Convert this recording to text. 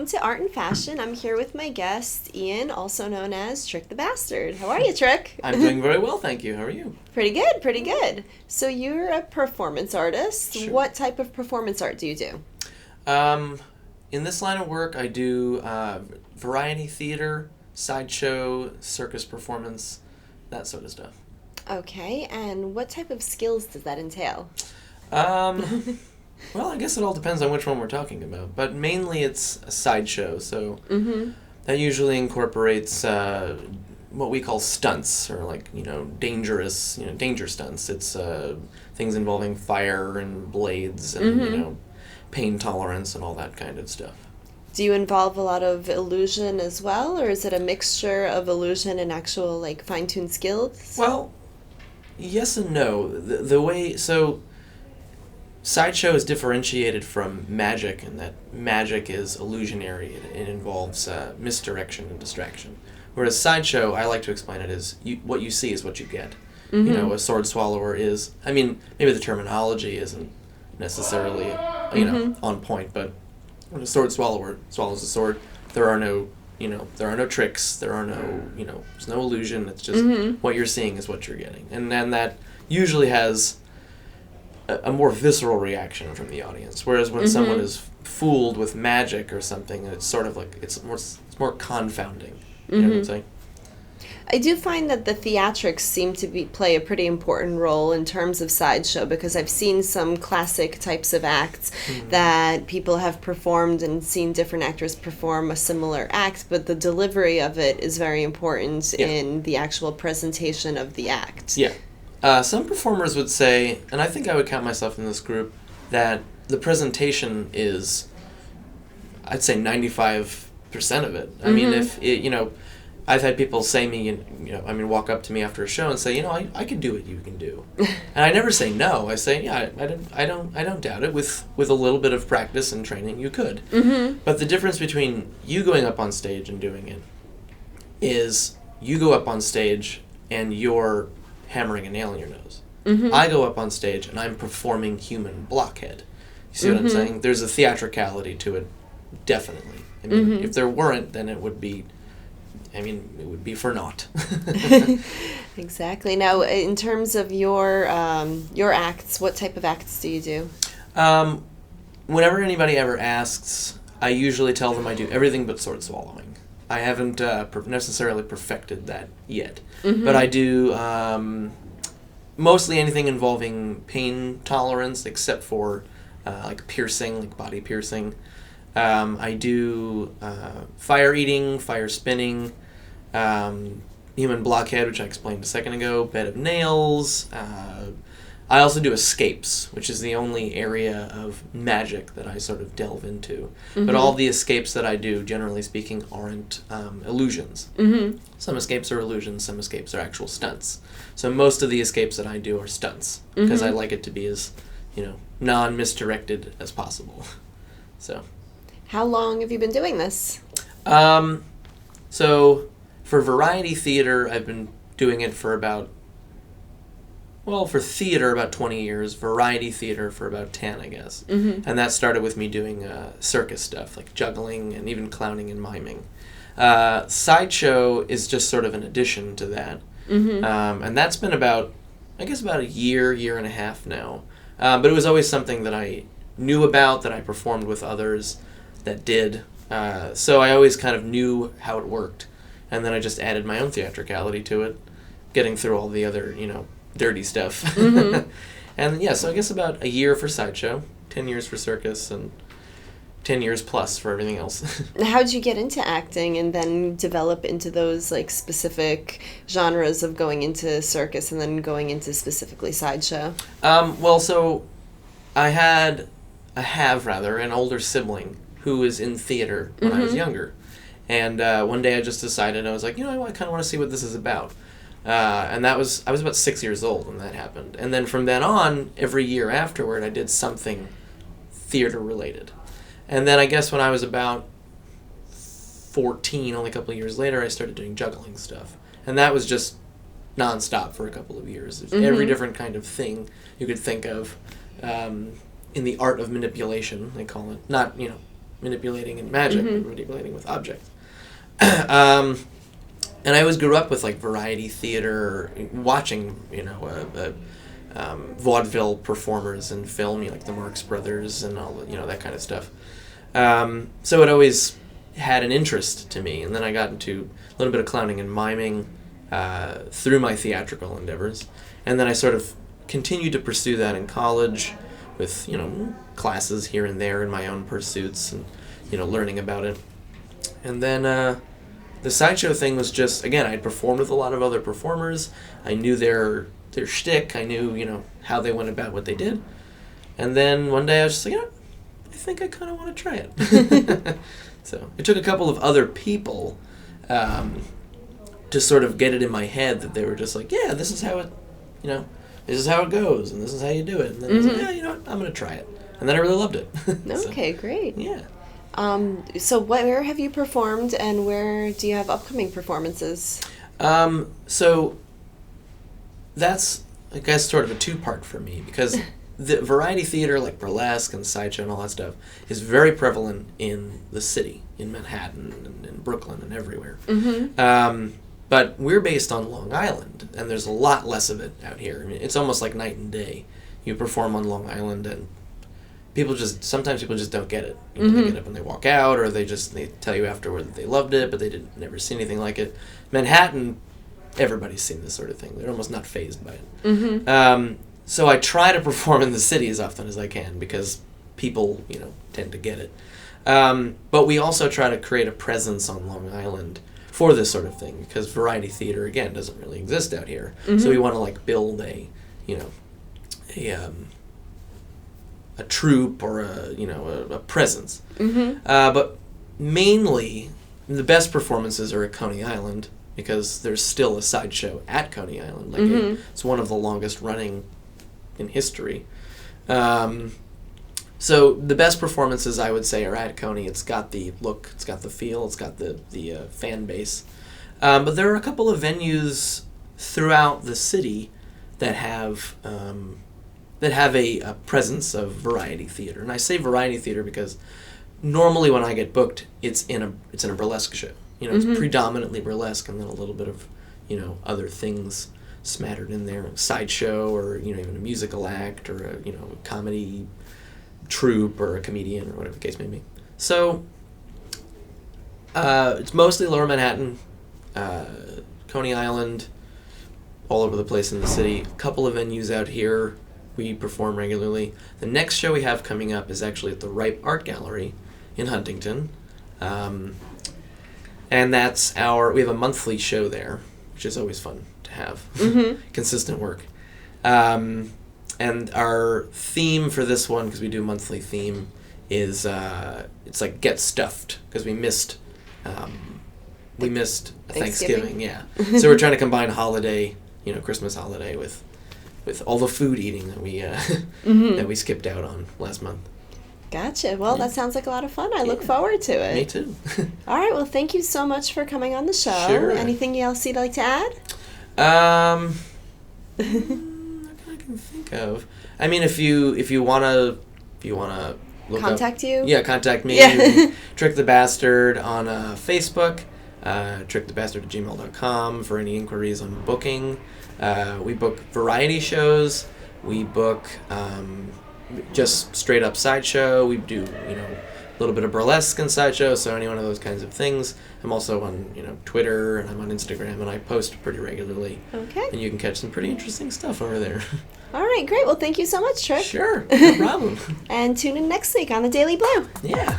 to Art and Fashion. I'm here with my guest, Ian, also known as Trick the Bastard. How are you, Trick? I'm doing very well, thank you. How are you? Pretty good, pretty good. So you're a performance artist. Sure. What type of performance art do you do? In this line of work, I do variety theater, sideshow, circus performance, that sort of stuff. Okay, and what type of skills does that entail? Well, I guess it all depends on which one we're talking about, but mainly it's a sideshow, so that usually incorporates what we call stunts, or danger stunts. It's things involving fire and blades and, pain tolerance and all that kind of stuff. Do you involve a lot of illusion as well, or is it a mixture of illusion and actual, fine-tuned skills? Well, yes and no. The way, so sideshow is differentiated from magic in that magic is illusionary. It involves misdirection and distraction. Whereas sideshow, I like to explain it as what you see is what you get. A sword swallower is, maybe the terminology isn't necessarily, on point, but when a sword swallower swallows a sword, there are no tricks, there's no illusion, it's just what you're seeing is what you're getting. And then that usually has a more visceral reaction from the audience. Whereas when someone is fooled with magic or something, it's sort of like, it's more confounding. You know what I'm saying? I do find that the theatrics seem to play a pretty important role in terms of sideshow, because I've seen some classic types of acts that people have performed and seen different actors perform a similar act, but the delivery of it is very important in the actual presentation of the act. Yeah. Some performers would say, and I think I would count myself in this group, that the presentation is, I'd say 95% of it. I mean, if it, I've had people say walk up to me after a show and say, I can do what you can do. And I never say no. I say, yeah, I don't doubt it. With a little bit of practice and training, you could. But the difference between you going up on stage and doing it is you go up on stage and you're hammering a nail in your nose. I go up on stage and I'm performing human blockhead. You see what I'm saying? There's a theatricality to it, definitely. If there weren't, then it would be for naught. Exactly. Now, in terms of your acts, what type of acts do you do? Whenever anybody ever asks, I usually tell them I do everything but sword swallowing. I haven't necessarily perfected that yet. But I do mostly anything involving pain tolerance, except for piercing, like body piercing. I do fire eating, fire spinning, human blockhead, which I explained a second ago, bed of nails. I also do escapes, which is the only area of magic that I sort of delve into. But all the escapes that I do, generally speaking, aren't illusions. Some escapes are illusions, some escapes are actual stunts. So most of the escapes that I do are stunts, because I like it to be as, non-misdirected as possible. So. How long have you been doing this? So for variety theater, I've been doing it for for theater about 20 years, variety theater for about 10, I guess. And that started with me doing circus stuff, like juggling and even clowning and miming. Sideshow is just sort of an addition to that. And that's been about a year and a half now. But it was always something that I knew about, that I performed with others that did. So I always kind of knew how it worked. And then I just added my own theatricality to it, getting through all the other, dirty stuff. And yeah, so I guess about a year for sideshow, 10 years for circus, and 10 years plus for everything else. How did you get into acting and then develop into those specific genres of going into circus and then going into specifically sideshow? So I have an older sibling who was in theater when I was younger. And one day I just decided, I was like, I kind of want to see what this is about. And I was about 6 years old when that happened. And then from then on, every year afterward, I did something theater related. And then I guess when I was about 14, only a couple of years later, I started doing juggling stuff. And that was just nonstop for a couple of years. There's every different kind of thing you could think of in the art of manipulation, they call it. Not, manipulating in magic, Mm-hmm. or manipulating with objects. And I always grew up with like variety theater, watching vaudeville performers in film, like the Marx Brothers and all that kind of stuff. So it always had an interest to me, and then I got into a little bit of clowning and miming through my theatrical endeavors, and then I sort of continued to pursue that in college with classes here and there in my own pursuits and learning about it. And then the sideshow thing was just, again, I'd performed with a lot of other performers. I knew their shtick. I knew how they went about what they did. And then one day I was just like, I think I kind of want to try it. So it took a couple of other people to sort of get it in my head that they were just like, yeah, this is how it, this is how it goes, and this is how you do it. And then I was like, yeah, you know what, I'm going to try it. And then I really loved it. Okay, great. Yeah. So where have you performed, and where do you have upcoming performances? So that's, I guess, sort of a two-part for me, because the variety theater, like burlesque and sideshow and all that stuff, is very prevalent in the city, in Manhattan and in Brooklyn and everywhere. Mm-hmm. But we're based on Long Island, and there's a lot less of it out here. I mean, it's almost like night and day. You perform on Long Island, and sometimes people just don't get it. They get up and they walk out, or they tell you afterward that they loved it, but they never see anything like it. Manhattan, everybody's seen this sort of thing. They're almost not fazed by it. Mm-hmm. So I try to perform in the city as often as I can, because people, tend to get it. But we also try to create a presence on Long Island for this sort of thing, because variety theater, again, doesn't really exist out here. Mm-hmm. So we want to build a troupe or a presence. Mm-hmm. But mainly, the best performances are at Coney Island, because there's still a sideshow at Coney Island. It's one of the longest running in history. So the best performances, I would say, are at Coney. It's got the look, it's got the feel, it's got the fan base. But there are a couple of venues throughout the city that have a presence of variety theater. And I say variety theater because normally when I get booked, it's in a burlesque show. It's predominantly burlesque, and then a little bit of other things smattered in there, sideshow, or even a musical act, or a comedy troupe, or a comedian, or whatever the case may be. So it's mostly Lower Manhattan, Coney Island, all over the place in the city. A couple of venues out here we perform regularly. The next show we have coming up is actually at the Ripe Art Gallery in Huntington. And we have a monthly show there, which is always fun to have. Consistent work. And our theme for this one, because we do monthly theme, is it's like Get Stuffed, because we missed Thanksgiving. Yeah. So we're trying to combine holiday, Christmas holiday with all the food eating that we that we skipped out on last month. Gotcha. Well, that sounds like a lot of fun. I look forward to it. Me too. All right. Well, thank you so much for coming on the show. Sure. Anything else you'd like to add? Not that I can think of. I mean, if you wanna look Contact up, you? Yeah, contact me. Yeah. Trick the Bastard on Facebook. trickthebastard@gmail.com for any inquiries on booking. We book variety shows. We book just straight up sideshow. We do a little bit of burlesque and sideshow. So any one of those kinds of things. I'm also on Twitter, and I'm on Instagram, and I post pretty regularly. Okay. And you can catch some pretty interesting stuff over there. All right. Great. Well, thank you so much, Trick. Sure. No problem. And tune in next week on the Daily Blue. Yeah.